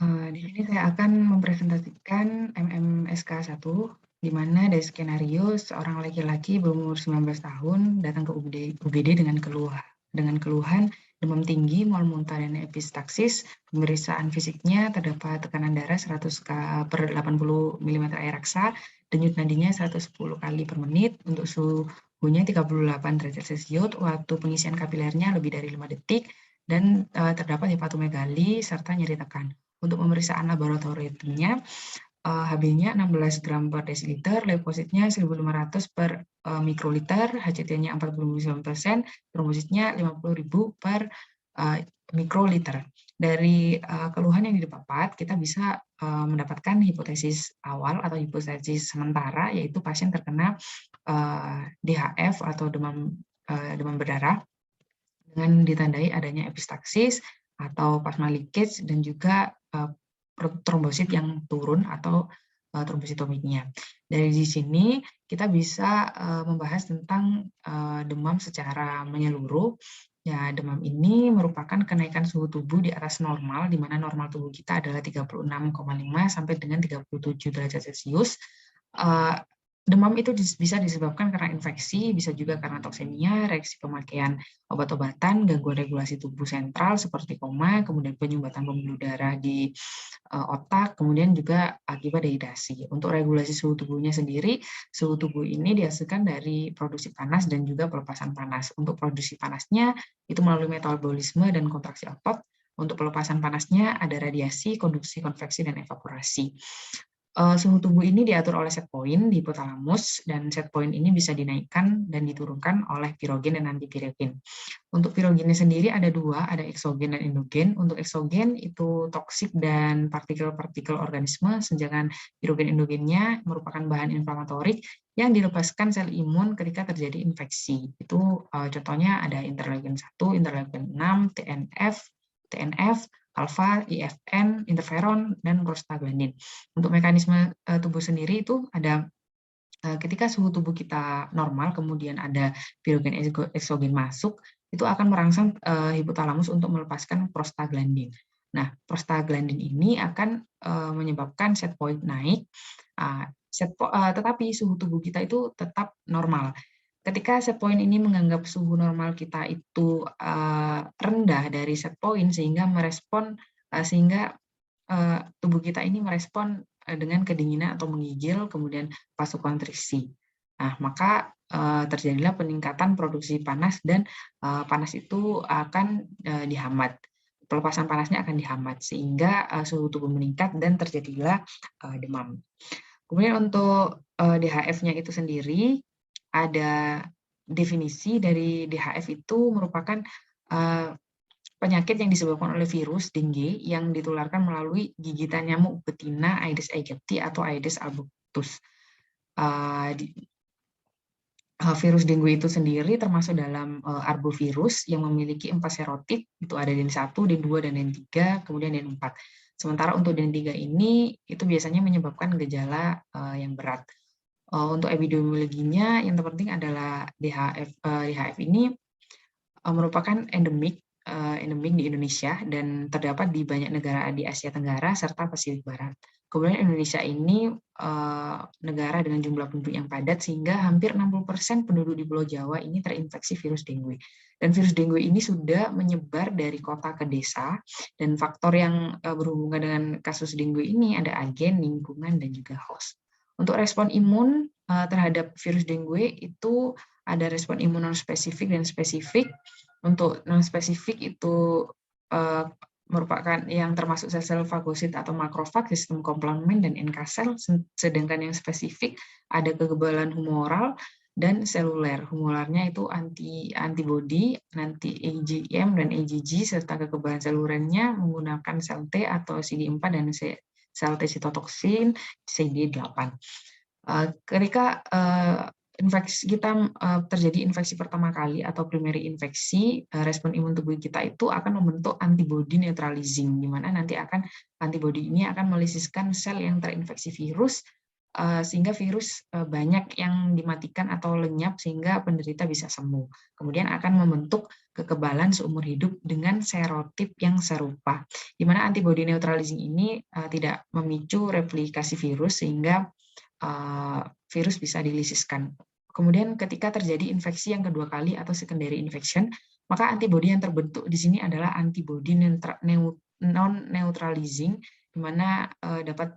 Di sini saya akan mempresentasikan MMSK 1, di mana dari skenario seorang laki-laki berumur 19 tahun datang ke UGD dengan keluhan demam tinggi, mual muntah, dan epistaksis. Pemeriksaan fisiknya terdapat tekanan darah 100 per 80 mm air raksa, denyut nadinya 110 kali per menit, untuk suhunya 38 derajat Celcius, waktu pengisian kapilernya lebih dari 5 detik, dan terdapat hepatomegali serta nyeri tekan. Untuk pemeriksaan laboratoriumnya, Hb-nya 16 gram per desiliter, leukositnya 1.500 per mikroliter, HCT-nya 49%, trombositnya 50.000 per mikroliter. Dari keluhan yang didapat, kita bisa mendapatkan hipotesis awal atau hipotesis sementara, yaitu pasien terkena DHF atau demam berdarah dengan ditandai adanya epistaksis atau plasma leakage dan juga trombosit yang turun atau trombositomiknya. Dari di sini kita bisa membahas tentang demam secara menyeluruh. Ya, demam ini merupakan kenaikan suhu tubuh di atas normal, di mana normal tubuh kita adalah 36,5 sampai dengan 37 derajat Celcius. Demam itu bisa disebabkan karena infeksi, bisa juga karena toksemia, reaksi pemakaian obat-obatan, gangguan regulasi tubuh sentral seperti koma, kemudian penyumbatan pembuluh darah di otak, kemudian juga akibat dehidrasi. Untuk regulasi suhu tubuhnya sendiri, suhu tubuh ini dihasilkan dari produksi panas dan juga pelepasan panas. Untuk produksi panasnya itu melalui metabolisme dan kontraksi otot. Untuk pelepasan panasnya ada radiasi, konduksi, konveksi, dan evaporasi. Suhu tubuh ini diatur oleh set point di hipotalamus, dan set point ini bisa dinaikkan dan diturunkan oleh pirogen dan antipirogen. Untuk pirogennya sendiri ada dua, ada eksogen dan endogen. Untuk eksogen itu toksik dan partikel-partikel organisme, sedangkan pirogen endogennya merupakan bahan inflamatorik yang dilepaskan sel imun ketika terjadi infeksi. Itu contohnya ada interleukin 1, interleukin 6, TNF, alfa, IFN, interferon, dan prostaglandin. Untuk mekanisme tubuh sendiri itu ada ketika suhu tubuh kita normal, kemudian ada pirogen eksogen masuk, itu akan merangsang hipotalamus untuk melepaskan prostaglandin. Nah, prostaglandin ini akan menyebabkan set point naik, tetapi suhu tubuh kita itu tetap normal. Ketika set point ini menganggap suhu normal kita itu rendah dari set point, sehingga tubuh kita ini merespon dengan kedinginan atau menggigil, kemudian vasokonstriksi. Nah, maka terjadilah peningkatan produksi panas, dan panas itu akan dihambat. Pelepasan panasnya akan dihambat sehingga suhu tubuh meningkat dan terjadilah demam. Kemudian untuk DHF-nya itu sendiri, ada definisi dari DHF itu merupakan penyakit yang disebabkan oleh virus dengue yang ditularkan melalui gigitan nyamuk betina Aedes aegypti atau Aedes albopictus. Virus dengue itu sendiri termasuk dalam arbovirus yang memiliki 4 serotip, itu ada DN1, D2, dan D3, kemudian D4. Sementara untuk D3 ini itu biasanya menyebabkan gejala yang berat. Untuk epidemiologinya yang terpenting adalah DHF ini merupakan endemik di Indonesia dan terdapat di banyak negara di Asia Tenggara serta Pasifik Barat. Kemudian Indonesia ini negara dengan jumlah penduduk yang padat, sehingga hampir 60% penduduk di Pulau Jawa ini terinfeksi virus dengue. Dan virus dengue ini sudah menyebar dari kota ke desa, dan faktor yang berhubungan dengan kasus dengue ini ada agen, lingkungan, dan juga host. Untuk respon imun terhadap virus dengue itu ada respon imun non-spesifik dan spesifik. Untuk non-spesifik itu merupakan yang termasuk sel-sel fagosit atau makrofag, sistem komplement, dan NK sel, sedangkan yang spesifik ada kekebalan humoral dan seluler. Humolarnya itu antibody, nanti IgM dan IgG, serta kekebalan selulernya menggunakan sel T atau CD4 dan sel T sitotoksin CD8. Ketika terjadi infeksi pertama kali atau primary infeksi, respon imun tubuh kita itu akan membentuk antibody neutralizing, di mana nanti antibody ini akan melisiskan sel yang terinfeksi virus, sehingga virus banyak yang dimatikan atau lenyap sehingga penderita bisa sembuh. Kemudian akan membentuk kekebalan seumur hidup dengan serotip yang serupa, di mana antibody neutralizing ini tidak memicu replikasi virus sehingga virus bisa dilisiskan. Kemudian ketika terjadi infeksi yang kedua kali atau secondary infection, maka antibody yang terbentuk di sini adalah antibody non-neutralizing, di mana dapat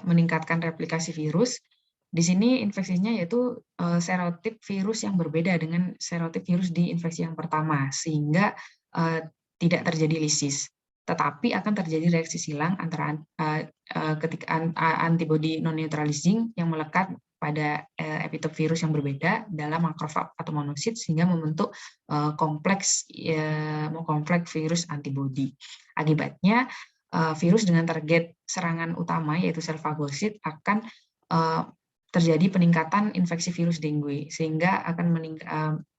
meningkatkan replikasi virus. Di sini infeksinya yaitu serotip virus yang berbeda dengan serotip virus di infeksi yang pertama, sehingga tidak terjadi lisis. Tetapi akan terjadi reaksi silang antara ketika antibody non-neutralizing yang melekat pada epitop virus yang berbeda dalam makrofag atau monosit sehingga membentuk kompleks virus antibody. Akibatnya virus dengan target serangan utama yaitu sel fagosit akan terjadi peningkatan infeksi virus dengue sehingga akan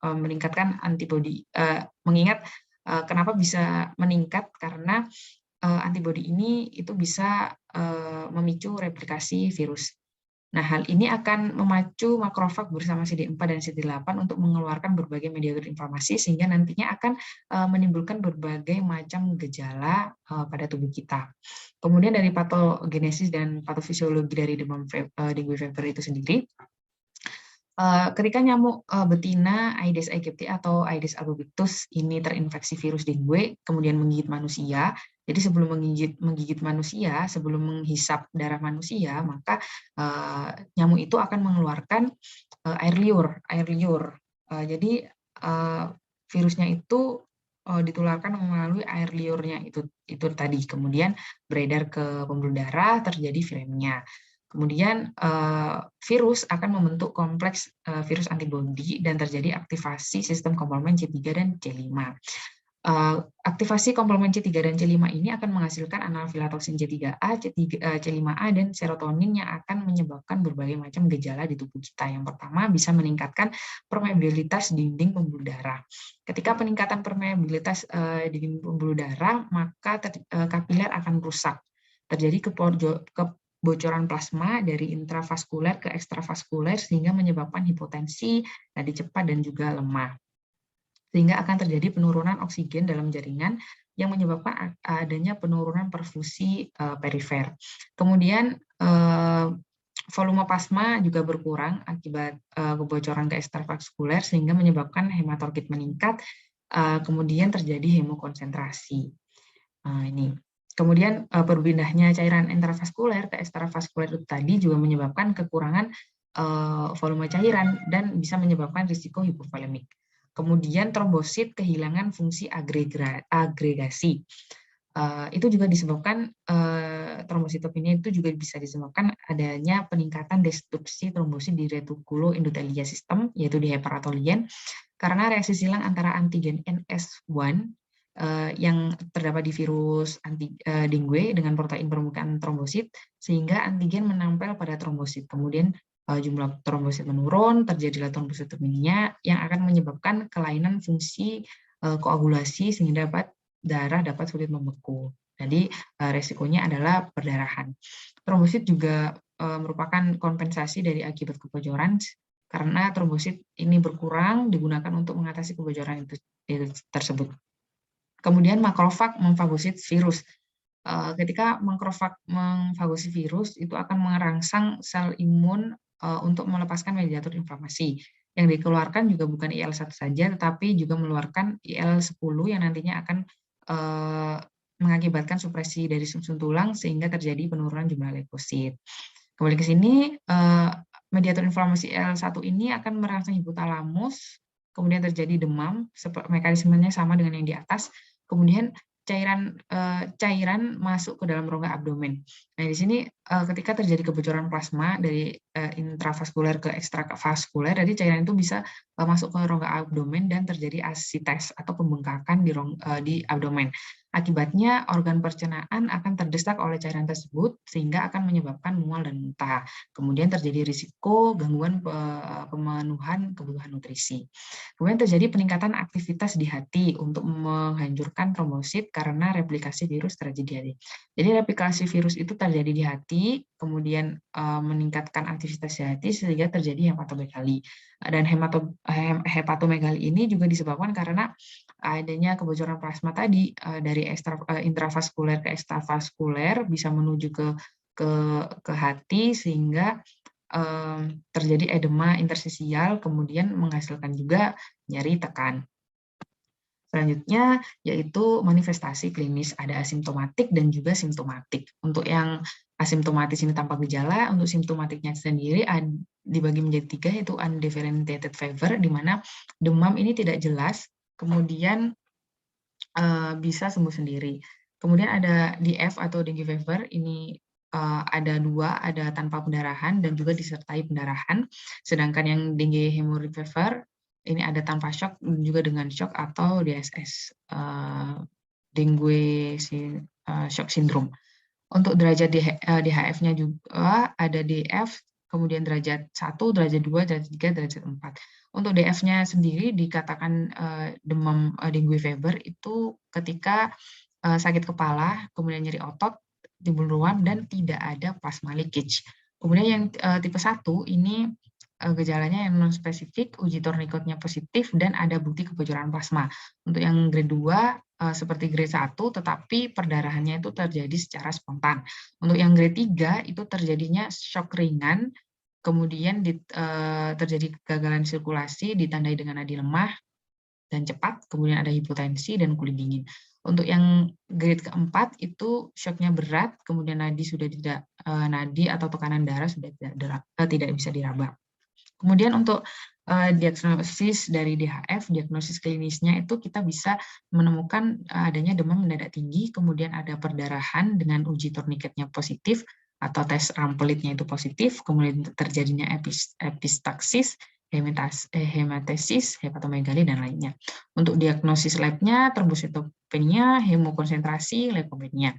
meningkatkan antibody. Mengingat kenapa bisa meningkat karena antibody ini itu bisa memicu replikasi virus. Nah, hal ini akan memacu makrofag bersama CD4 dan CD8 untuk mengeluarkan berbagai mediator inflamasi sehingga nantinya akan menimbulkan berbagai macam gejala pada tubuh kita. Kemudian dari patogenesis dan patofisiologi dari demam dengue fever itu sendiri, ketika nyamuk betina Aedes aegypti atau Aedes albopictus ini terinfeksi virus dengue, kemudian menggigit manusia. Jadi sebelum menggigit manusia, sebelum menghisap darah manusia, maka nyamuk itu akan mengeluarkan air liur. Jadi virusnya itu ditularkan melalui air liurnya itu tadi. Kemudian beredar ke pembuluh darah, terjadi viremia. Kemudian virus akan membentuk kompleks virus antibodi dan terjadi aktivasi sistem komplement C3 dan C5. Aktivasi komplement C3 dan C5 ini akan menghasilkan analfilatoxin C3A, C5A, dan serotonin yang akan menyebabkan berbagai macam gejala di tubuh kita. Yang pertama bisa meningkatkan permeabilitas dinding pembuluh darah. Ketika peningkatan permeabilitas dinding pembuluh darah, maka kapiler akan rusak. Terjadi kebocoran plasma dari intravaskuler ke ekstravaskuler sehingga menyebabkan hipotensi, nadi cepat, dan juga lemah. Sehingga akan terjadi penurunan oksigen dalam jaringan yang menyebabkan adanya penurunan perfusi perifer. Kemudian volume plasma juga berkurang akibat kebocoran ke ekstravaskuler sehingga menyebabkan hematorkit meningkat, kemudian terjadi hemokonsentrasi. Ini. Kemudian berpindahnya cairan intravaskuler ke ekstravaskuler itu tadi juga menyebabkan kekurangan volume cairan dan bisa menyebabkan risiko hipovolemik. Kemudian trombosit kehilangan fungsi agregasi. Itu juga disebabkan trombositopenia itu juga bisa disebabkan adanya peningkatan destruksi trombosit di retikulo endotelia sistem yaitu di heparatolien karena reaksi silang antara antigen NS1 yang terdapat di virus dengue dengan protein permukaan trombosit sehingga antigen menempel pada trombosit. Kemudian jumlah trombosit menurun, terjadilah trombositopenia yang akan menyebabkan kelainan fungsi koagulasi sehingga darah dapat sulit membeku. Jadi resikonya adalah perdarahan. Trombosit juga merupakan kompensasi dari akibat kebocoran karena trombosit ini berkurang digunakan untuk mengatasi kebocoran itu tersebut. Kemudian makrofag memfagosit virus. Ketika makrofag memfagosit virus itu akan merangsang sel imun untuk melepaskan mediator inflamasi. Yang dikeluarkan juga bukan IL-1 saja, tetapi juga mengeluarkan IL-10 yang nantinya akan mengakibatkan supresi dari sumsum tulang sehingga terjadi penurunan jumlah leukosit. Kembali ke sini, mediator inflamasi IL-1 ini akan merangsang hipotalamus, kemudian terjadi demam, mekanismenya sama dengan yang di atas, kemudian cairan masuk ke dalam rongga abdomen. Nah, di sini ketika terjadi kebocoran plasma dari intravaskuler ke ekstravaskuler, jadi cairan itu bisa masuk ke rongga abdomen dan terjadi asites atau pembengkakan di abdomen. Akibatnya organ pencernaan akan terdesak oleh cairan tersebut sehingga akan menyebabkan mual dan muntah. Kemudian terjadi risiko gangguan pemenuhan kebutuhan nutrisi. Kemudian terjadi peningkatan aktivitas di hati untuk menghancurkan trombosit karena replikasi virus terjadi di hati. Jadi replikasi virus itu terjadi di hati hati, kemudian meningkatkan aktivitas hati sehingga terjadi hepatomegali. Dan hepatomegali ini juga disebabkan karena adanya kebocoran plasma tadi dari intravaskuler ke ekstravaskuler bisa menuju ke hati sehingga terjadi edema interstisial, kemudian menghasilkan juga nyeri tekan. Selanjutnya yaitu manifestasi klinis, ada asimptomatik dan juga simptomatik. Untuk yang asimptomatis ini tanpa gejala, untuk simptomatiknya sendiri dibagi menjadi 3, yaitu undifferentiated fever, di mana demam ini tidak jelas, kemudian bisa sembuh sendiri. Kemudian ada DF atau dengue fever, ini ada 2, ada tanpa pendarahan dan juga disertai pendarahan. Sedangkan yang dengue hemorrhagic fever ini ada tanpa shock juga dengan shock atau DSS, dengue shock syndrome. Untuk derajat DHF-nya juga ada DF, kemudian derajat 1, derajat 2, derajat 3, derajat 4. Untuk DF-nya sendiri dikatakan demam dengue fever itu ketika sakit kepala, kemudian nyeri otot, timbul ruam, dan tidak ada plasma leakage. Kemudian yang tipe 1 ini gejalanya yang non-spesifik, uji tourniquetnya positif, dan ada bukti kebocoran plasma. Untuk yang grade 2, seperti grade 1, tetapi perdarahannya itu terjadi secara spontan. Untuk yang grade 3, itu terjadinya shock ringan, kemudian terjadi kegagalan sirkulasi, ditandai dengan nadi lemah dan cepat, kemudian ada hipotensi dan kulit dingin. Untuk yang grade keempat itu shocknya berat, kemudian nadi atau tekanan darah sudah tidak bisa diraba. Kemudian untuk diagnosis dari DHF, diagnosis klinisnya itu kita bisa menemukan adanya demam mendadak tinggi, kemudian ada perdarahan dengan uji tourniquetnya positif atau tes rampelitnya itu positif, kemudian terjadinya epistaksis, hematesis, hepatomegali, dan lainnya. Untuk diagnosis labnya, trombositopenia, hemokonsentrasi, leukopenia.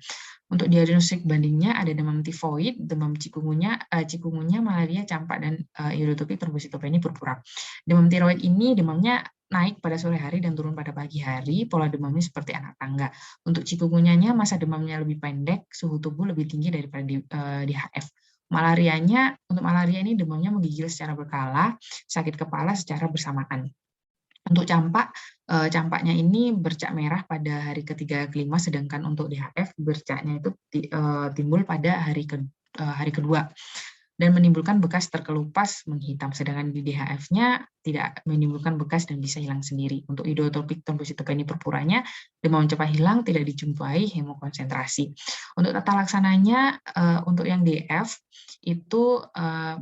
Untuk diagnostik bandingnya ada demam tifoid, demam cikungunya, malaria, campak, dan iridotopi trombositopenia purpura. Demam tiroid ini demamnya naik pada sore hari dan turun pada pagi hari, pola demamnya seperti anak tangga. Untuk cikungunyanya masa demamnya lebih pendek, suhu tubuh lebih tinggi daripada DHF. Untuk malaria ini demamnya menggigil secara berkala, sakit kepala secara bersamaan. Untuk campaknya ini bercak merah pada hari ketiga kelima, sedangkan untuk DHF bercaknya itu timbul pada hari kedua dan menimbulkan bekas terkelupas menghitam, sedangkan di DHF-nya tidak menimbulkan bekas dan bisa hilang sendiri. Untuk idiotropik trombositopenia purpuranya, demam cepat hilang, tidak dijumpai hemokonsentrasi. Untuk tata laksananya, untuk yang DF itu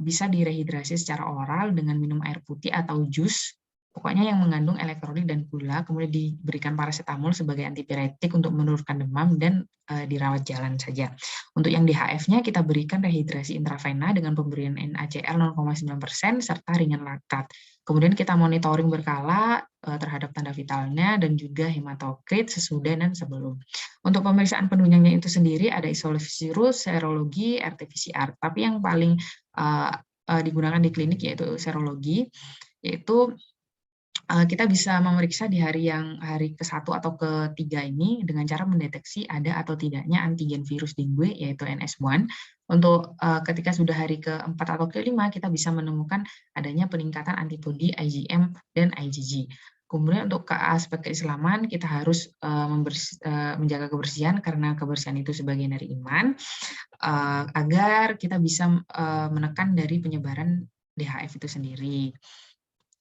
bisa direhidrasi secara oral dengan minum air putih atau jus, pokoknya yang mengandung elektrolit dan gula, kemudian diberikan paracetamol sebagai antipiretik untuk menurunkan demam dan dirawat jalan saja. Untuk yang DHF-nya kita berikan rehidrasi intravena dengan pemberian NaCl 0,9% serta ringan laktat. Kemudian kita monitoring berkala terhadap tanda vitalnya dan juga hematokrit sesudah dan sebelum. Untuk pemeriksaan penunjangnya itu sendiri ada isolasi virus, serologi, RT-PCR. Tapi yang paling digunakan di klinik yaitu serologi, yaitu kita bisa memeriksa di hari ke-1 atau ke-3 ini dengan cara mendeteksi ada atau tidaknya antigen virus dengue yaitu NS1. Untuk ketika sudah hari ke-4 atau ke-5 kita bisa menemukan adanya peningkatan antibodi IgM dan IgG. Kemudian untuk aspek keislaman kita harus menjaga kebersihan karena kebersihan itu sebagian dari iman, agar kita bisa menekan dari penyebaran DHF itu sendiri.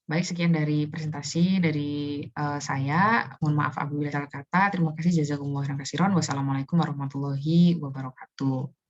Baik, sekian dari presentasi dari saya. Mohon maaf apabila salah kata. Terima kasih, jazakumullah khairan katsiran. Wassalamualaikum warahmatullahi wabarakatuh.